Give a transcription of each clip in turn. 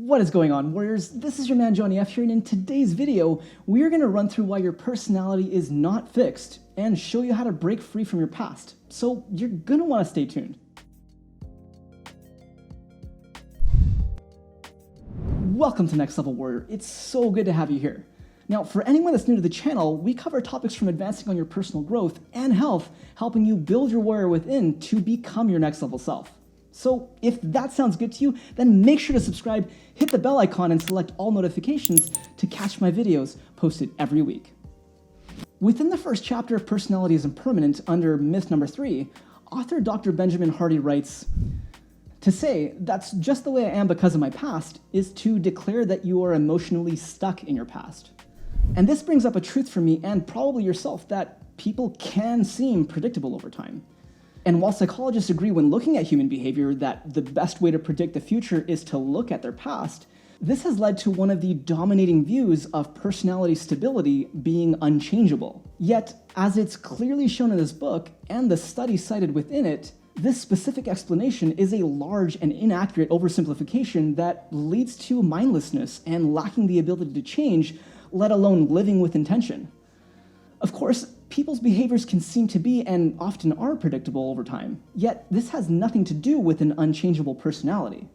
What is going on, warriors? This is your man Johnny F here, and in today's video, we are going to run through why your personality is not fixed and show you how to break free from your past. So you're going to want to stay tuned. Welcome to Next Level Warrior. It's so good to have you here. Now, for anyone that's new to the channel, we cover topics from advancing on your personal growth and health, helping you build your warrior within to become your next level self. So if that sounds good to you, then make sure to subscribe, hit the bell icon, and select all notifications to catch my videos posted every week. Within the first chapter of Personality is Impermanent, under myth number 3, author Dr. Benjamin Hardy writes, "To say that's just the way I am because of my past is to declare that you are emotionally stuck in your past." And this brings up a truth for me and probably yourself that people can seem predictable over time. And while psychologists agree when looking at human behavior that the best way to predict the future is to look at their past, this has led to one of the dominating views of personality stability being unchangeable. Yet, as it's clearly shown in this book and the studies cited within it, this specific explanation is a large and inaccurate oversimplification that leads to mindlessness and lacking the ability to change, let alone living with intention. Of course, people's behaviors can seem to be and often are predictable over time, yet this has nothing to do with an unchangeable personality.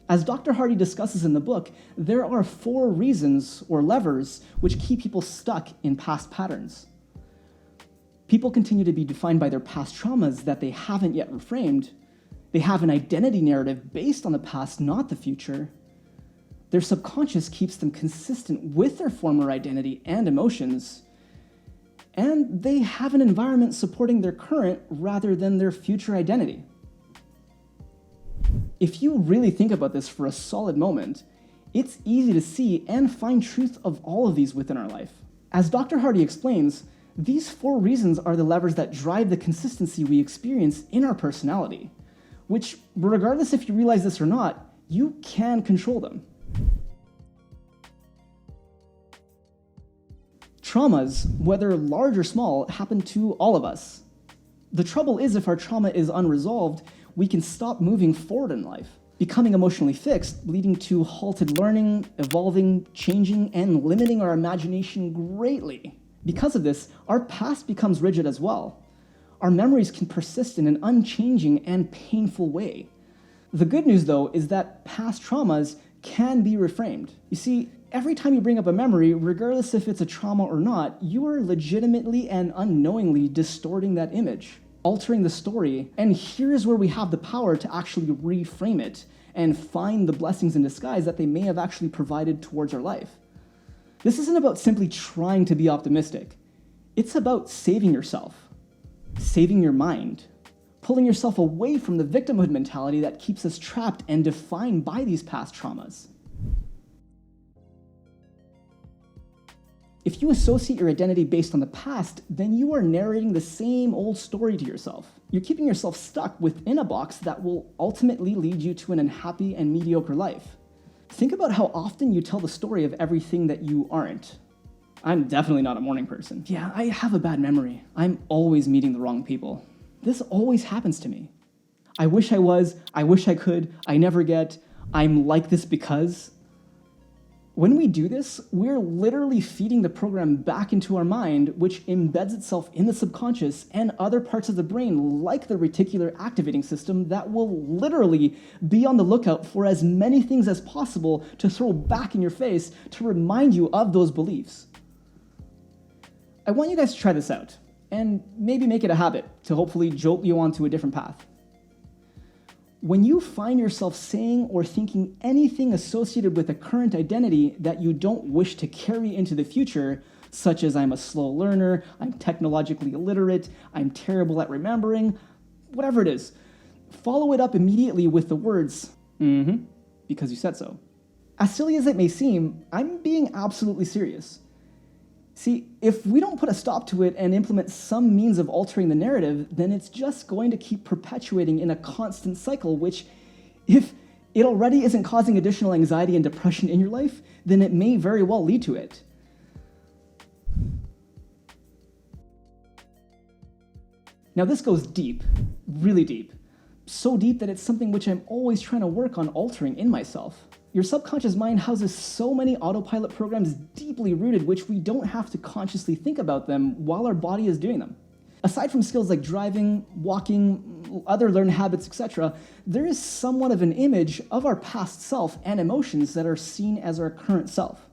As Dr. Hardy discusses in the book, there are 4 reasons or levers which keep people stuck in past patterns. People continue to be defined by their past traumas that they haven't yet reframed. They have an identity narrative based on the past, not the future. Their subconscious keeps them consistent with their former identity and emotions. And they have an environment supporting their current rather than their future identity. If you really think about this for a solid moment, it's easy to see and find truth of all of these within our life. As Dr. Hardy explains, these 4 reasons are the levers that drive the consistency we experience in our personality, which, regardless if you realize this or not, you can control them. Traumas, whether large or small, happen to all of us. The trouble is, if our trauma is unresolved, we can stop moving forward in life, becoming emotionally fixed, leading to halted learning, evolving, changing, and limiting our imagination greatly. Because of this, our past becomes rigid as well. Our memories can persist in an unchanging and painful way. The good news, though, is that past traumas can be reframed. You see, every time you bring up a memory, regardless if it's a trauma or not, you are legitimately and unknowingly distorting that image, altering the story, and here's where we have the power to actually reframe it and find the blessings in disguise that they may have actually provided towards our life. This isn't about simply trying to be optimistic. It's about saving yourself, saving your mind, pulling yourself away from the victimhood mentality that keeps us trapped and defined by these past traumas. If you associate your identity based on the past, then you are narrating the same old story to yourself. You're keeping yourself stuck within a box that will ultimately lead you to an unhappy and mediocre life. Think about how often you tell the story of everything that you aren't. I'm definitely not a morning person. Yeah, I have a bad memory. I'm always meeting the wrong people. This always happens to me. I wish I was, I wish I could, I never get, I'm like this because. When we do this, we're literally feeding the program back into our mind, which embeds itself in the subconscious and other parts of the brain, like the reticular activating system, that will literally be on the lookout for as many things as possible to throw back in your face to remind you of those beliefs. I want you guys to try this out, and maybe make it a habit to hopefully jolt you onto a different path. When you find yourself saying or thinking anything associated with a current identity that you don't wish to carry into the future, such as I'm a slow learner, I'm technologically illiterate, I'm terrible at remembering, whatever it is, follow it up immediately with the words, because you said so. As silly as it may seem, I'm being absolutely serious. See, if we don't put a stop to it and implement some means of altering the narrative, then it's just going to keep perpetuating in a constant cycle, which, if it already isn't causing additional anxiety and depression in your life, then it may very well lead to it. Now this goes deep, really deep. So deep that it's something which I'm always trying to work on altering in myself. Your subconscious mind houses so many autopilot programs deeply rooted, which we don't have to consciously think about them while our body is doing them. Aside from skills like driving, walking, other learned habits, etc., there is somewhat of an image of our past self and emotions that are seen as our current self.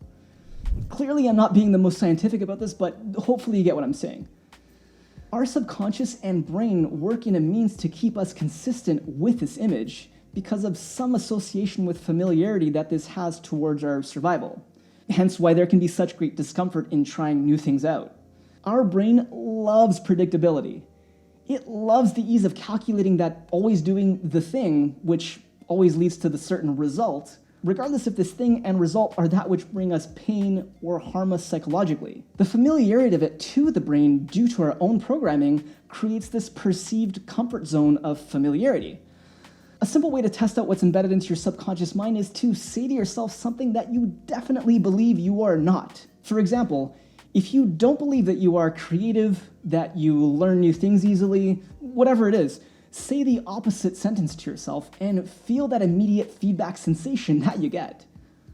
Clearly, I'm not being the most scientific about this, but hopefully you get what I'm saying. Our subconscious and brain work in a means to keep us consistent with this image because of some association with familiarity that this has towards our survival. Hence why there can be such great discomfort in trying new things out. Our brain loves predictability. It loves the ease of calculating that always doing the thing, which always leads to the certain result, regardless if this thing and result are that which bring us pain or harm us psychologically. The familiarity of it to the brain, due to our own programming, creates this perceived comfort zone of familiarity. A simple way to test out what's embedded into your subconscious mind is to say to yourself something that you definitely believe you are not. For example, if you don't believe that you are creative, that you learn new things easily, whatever it is, say the opposite sentence to yourself and feel that immediate feedback sensation that you get.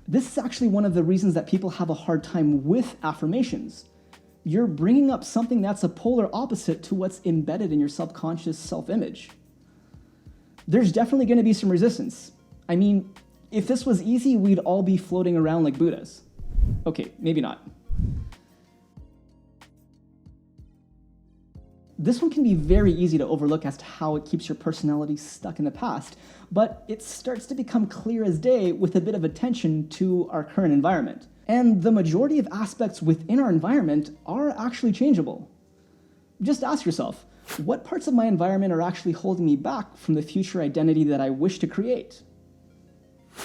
This is actually one of the reasons that people have a hard time with affirmations. You're bringing up something that's a polar opposite to what's embedded in your subconscious self-image. There's definitely going to be some resistance. I mean, if this was easy, we'd all be floating around like Buddhas. Okay, maybe not. This one can be very easy to overlook as to how it keeps your personality stuck in the past, but it starts to become clear as day with a bit of attention to our current environment. And the majority of aspects within our environment are actually changeable. Just ask yourself, what parts of my environment are actually holding me back from the future identity that I wish to create?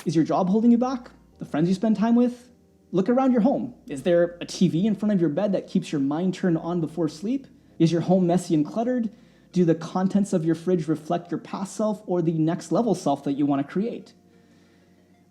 Is your job holding you back? The friends you spend time with? Look around your home. Is there a TV in front of your bed that keeps your mind turned on before sleep? Is your home messy and cluttered? Do the contents of your fridge reflect your past self or the next level self that you want to create?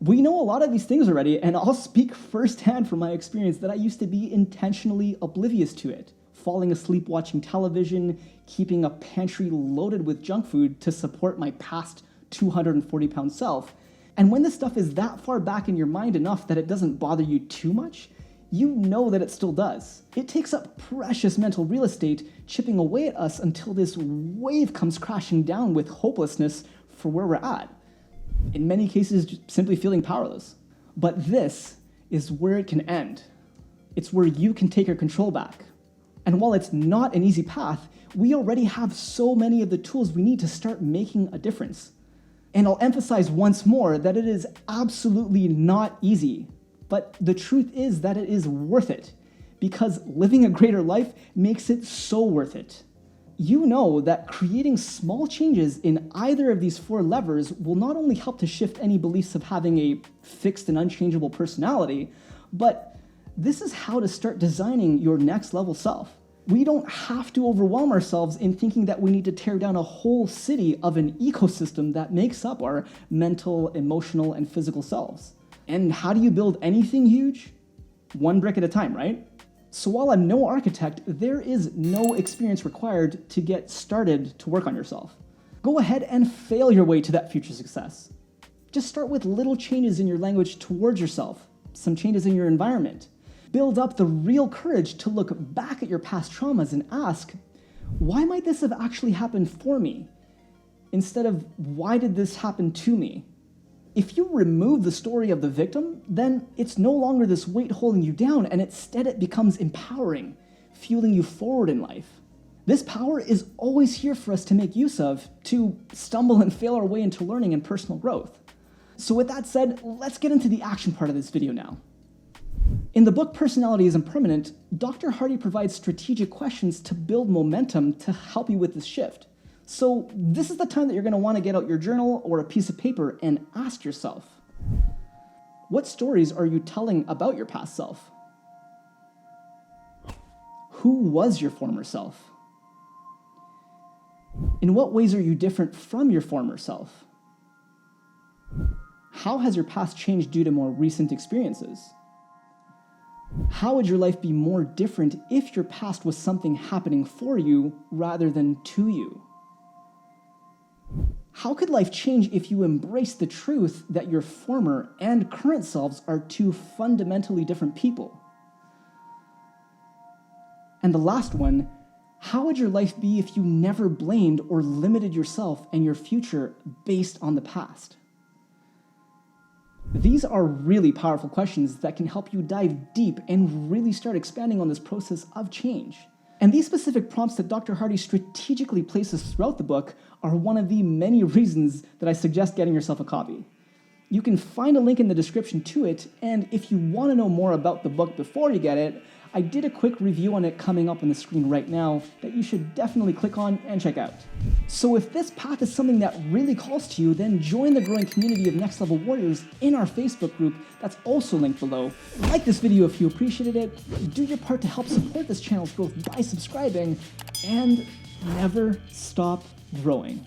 We know a lot of these things already, and I'll speak firsthand from my experience that I used to be intentionally oblivious to it, falling asleep watching television, keeping a pantry loaded with junk food to support my past 240-pound self. And when this stuff is that far back in your mind enough that it doesn't bother you too much, you know that it still does. It takes up precious mental real estate, chipping away at us until this wave comes crashing down with hopelessness for where we're at. In many cases, just simply feeling powerless. But this is where it can end. It's where you can take your control back. And while it's not an easy path, we already have so many of the tools we need to start making a difference. And I'll emphasize once more that it is absolutely not easy. But the truth is that it is worth it, because living a greater life makes it so worth it. You know that creating small changes in either of these four levers will not only help to shift any beliefs of having a fixed and unchangeable personality, but this is how to start designing your next level self. We don't have to overwhelm ourselves in thinking that we need to tear down a whole city of an ecosystem that makes up our mental, emotional, and physical selves. And how do you build anything huge? One brick at a time, right? So while I'm no architect, there is no experience required to get started to work on yourself. Go ahead and fail your way to that future success. Just start with little changes in your language towards yourself, some changes in your environment. Build up the real courage to look back at your past traumas and ask, why might this have actually happened for me? Instead of, why did this happen to me? If you remove the story of the victim, then it's no longer this weight holding you down, and instead it becomes empowering, fueling you forward in life. This power is always here for us to make use of, to stumble and fail our way into learning and personal growth. So with that said, let's get into the action part of this video now. In the book Personality is Impermanent, Dr. Hardy provides strategic questions to build momentum to help you with this shift. So this is the time that you're going to want to get out your journal or a piece of paper and ask yourself, what stories are you telling about your past self? Who was your former self? In what ways are you different from your former self? How has your past changed due to more recent experiences? How would your life be more different if your past was something happening for you rather than to you? How could life change if you embrace the truth that your former and current selves are two fundamentally different people? And the last one, how would your life be if you never blamed or limited yourself and your future based on the past? These are really powerful questions that can help you dive deep and really start expanding on this process of change. And these specific prompts that Dr. Hardy strategically places throughout the book are one of the many reasons that I suggest getting yourself a copy. You can find a link in the description to it, and if you want to know more about the book before you get it, I did a quick review on it coming up on the screen right now that you should definitely click on and check out. So if this path is something that really calls to you, then join the growing community of Next Level Warriors in our Facebook group that's also linked below. Like this video if you appreciated it, do your part to help support this channel's growth by subscribing, and never stop growing.